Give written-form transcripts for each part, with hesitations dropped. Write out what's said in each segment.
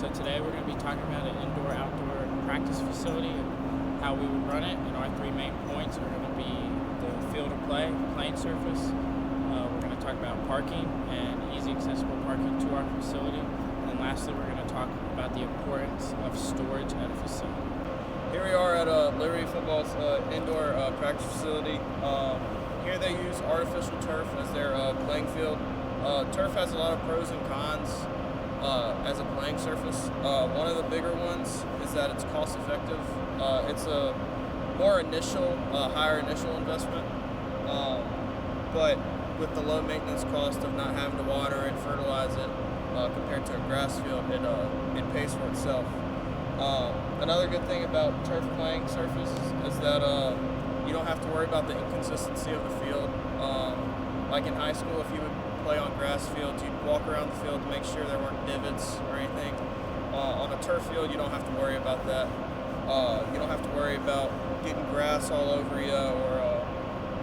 So today we're going to be talking about an indoor-outdoor practice facility and how we would run it. And our three main points are going to be the field of play, playing surface. We're going to talk about parking and easy accessible parking to our facility. And then lastly, we're going to talk about the importance of storage at a facility. Here we are at Liberty Football's indoor practice facility. Here they use artificial turf as their playing field. Turf has a lot of pros and cons as a playing surface. One of the bigger ones is that it's cost effective. It's a more higher initial investment, but with the low maintenance cost of not having to water and fertilize it compared to a grass field, it pays for itself. Another good thing about turf playing surface is that you don't have to worry about the inconsistency of the field. Like in high school, if you would play on grass fields, you'd walk around the field to make sure there weren't divots or anything. On a turf field, you don't have to worry about that. You don't have to worry about getting grass all over you or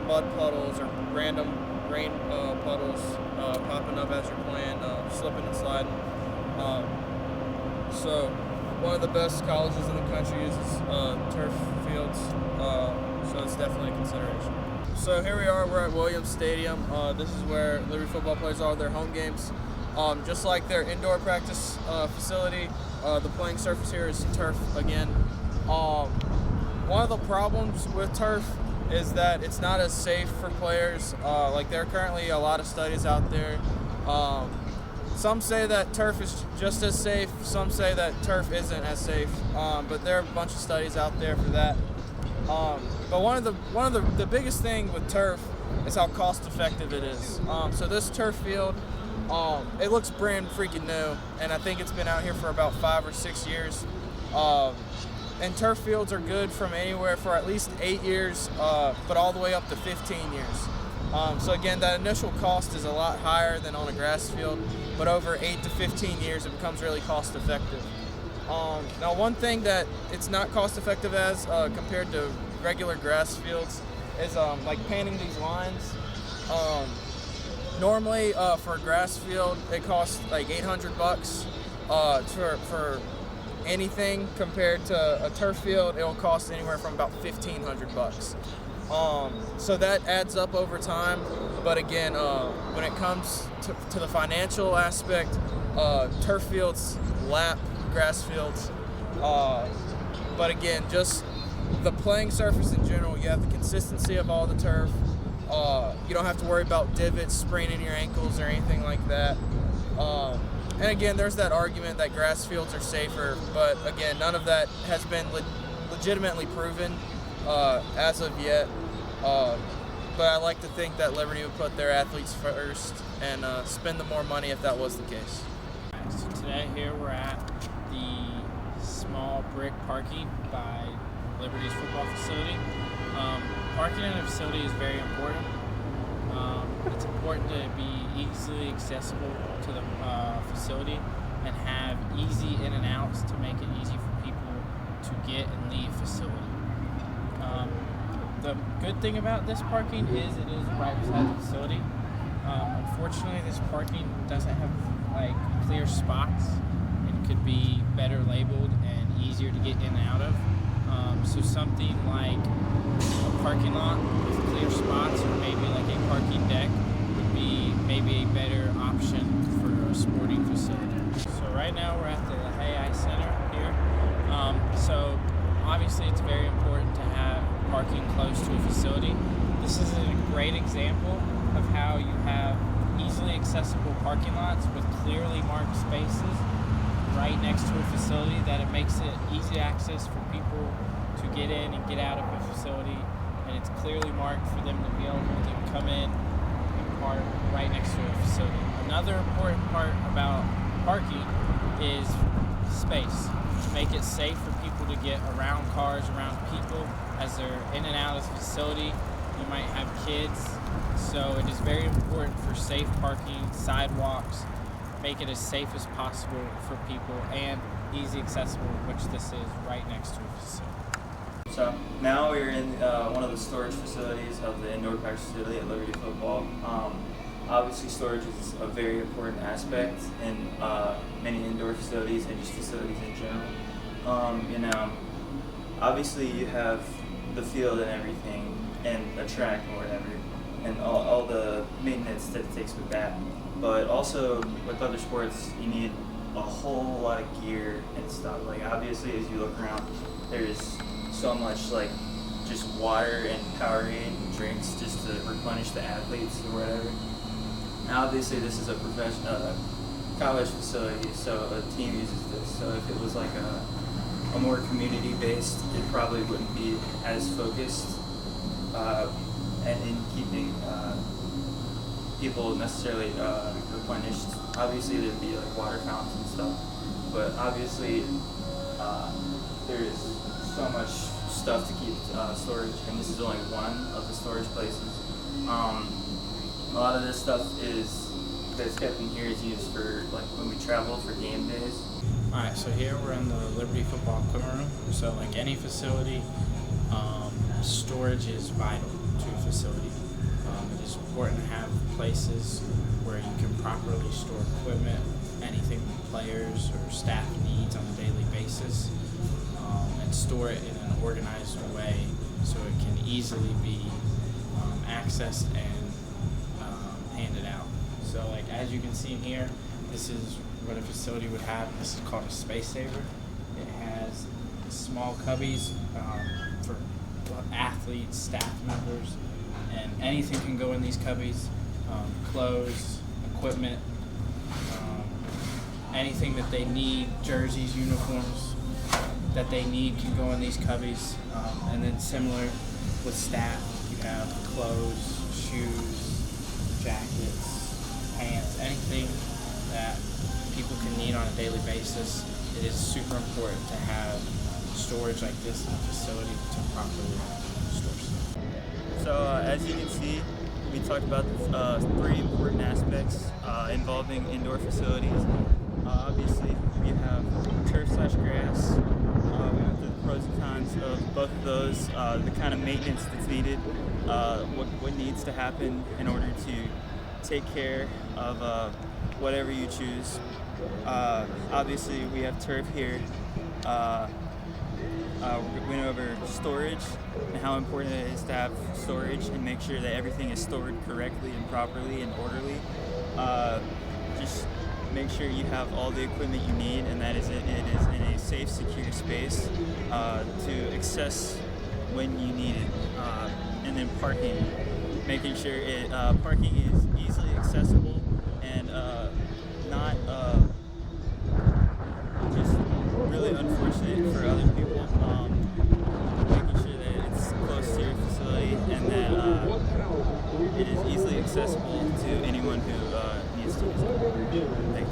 mud puddles or random rain puddles popping up as you're playing, slipping and sliding. So one of the best colleges in the country uses turf fields, so it's definitely a consideration. So here we are, we're at Williams Stadium. This is where Liberty Football plays all their home games. Just like their indoor practice facility, the playing surface here is turf again. One of the problems with turf is that it's not as safe for players. Like there are currently a lot of studies out there. Some say that turf is just as safe, some say that turf isn't as safe, but there are a bunch of studies out there for that. But one of the biggest thing with turf is how cost effective it is. So this turf field, it looks brand freaking new, and I think it's been out here for about 5 or 6 years. And turf fields are good from anywhere for at least 8 years, but all the way up to 15 years. So again, that initial cost is a lot higher than on a grass field, but over 8 to 15 years, it becomes really cost effective. Now, one thing that it's not cost effective as compared to regular grass fields is like painting these lines. Normally, for a grass field, it costs like $800 for anything. Compared to a turf field, it'll cost anywhere from about $1,500. So that adds up over time, but again, when it comes to the financial aspect, turf fields lap grass fields, but again, just the playing surface in general, you have the consistency of all the turf. You don't have to worry about divots spraining your ankles or anything like that. And again, there's that argument that grass fields are safer, but again, none of that has been legitimately proven as of yet. But I like to think that Liberty would put their athletes first and spend the more money if that was the case. So today here we're at the small brick parking by Liberty's football facility. Parking in a facility is very important. It's important to be easily accessible to the facility and have easy in and outs to make it easy for people to get and leave facility. The good thing about this parking is it is right beside the facility. Unfortunately, this parking doesn't have like clear spots and could be better labeled and easier to get in and out of. So something like a parking lot with clear spots or maybe like a parking deck would be maybe a better option for a sporting facility. So right now we're at the Ice Center here. So obviously it's very important to have parking close to a facility. This is a great example of how you have easily accessible parking lots with clearly marked spaces right next to a facility, that it makes it easy access for people to get in and get out of a facility, and it's clearly marked for them to be able to come in and park right next to a facility. Another important part about parking is space. To make it safe for people to get around cars, around people as they're in and out of the facility. You might have kids, so it is very important for safe parking, sidewalks, make it as safe as possible for people and easy accessible, which this is right next to a facility. So now we're in one of the storage facilities of the indoor practice facility at Liberty Football. obviously storage is a very important aspect in many indoor facilities and just facilities in general. Obviously you have the field and everything, and a track or whatever, and all the maintenance that it takes with that. But also with other sports, you need a whole lot of gear and stuff. Like obviously, as you look around, there's so much like just water and Powerade and drinks just to replenish the athletes or whatever. Now obviously this is a college facility, so a team uses this. So if it was like a more community-based, it probably wouldn't be as focused and in keeping people necessarily replenished. Obviously there'd be like water fountains and stuff, but obviously there's so much stuff to keep storage, and this is only one of the storage places. A lot of this stuff that's kept in here is used for like when we travel for game days. Alright, so here we're in the Liberty Football Equipment Room. So like any facility, storage is vital to a facility. It is important to have places where you can properly store equipment, anything players or staff needs on a daily basis, and store it in an organized way so it can easily be accessed and handed out. So like as you can see in here, this is what a facility would have. This is called a space saver. It has small cubbies for athletes, staff members, and anything can go in these cubbies. Clothes, equipment, anything that they need, jerseys, uniforms that they need can go in these cubbies. And then similar with staff, you have clothes, shoes, jackets, pants, anything that people can need on a daily basis. It is super important to have storage like this in a facility to properly store stuff. So as you can see, we talked about three important aspects involving indoor facilities. Obviously, we have turf/grass. We went through the pros and cons of both of those, the kind of maintenance that's needed, what needs to happen in order to take care of whatever you choose. Obviously, we have turf here. We went over storage and how important it is to have storage and make sure that everything is stored correctly and properly and orderly. Just make sure you have all the equipment you need, and that it is in a safe, secure space to access when you need it. And then parking, making sure parking is easily accessible and not just really unfortunate for other people. Making sure that it's close to your facility and that it is easily accessible to anyone who needs to use it. Thank you.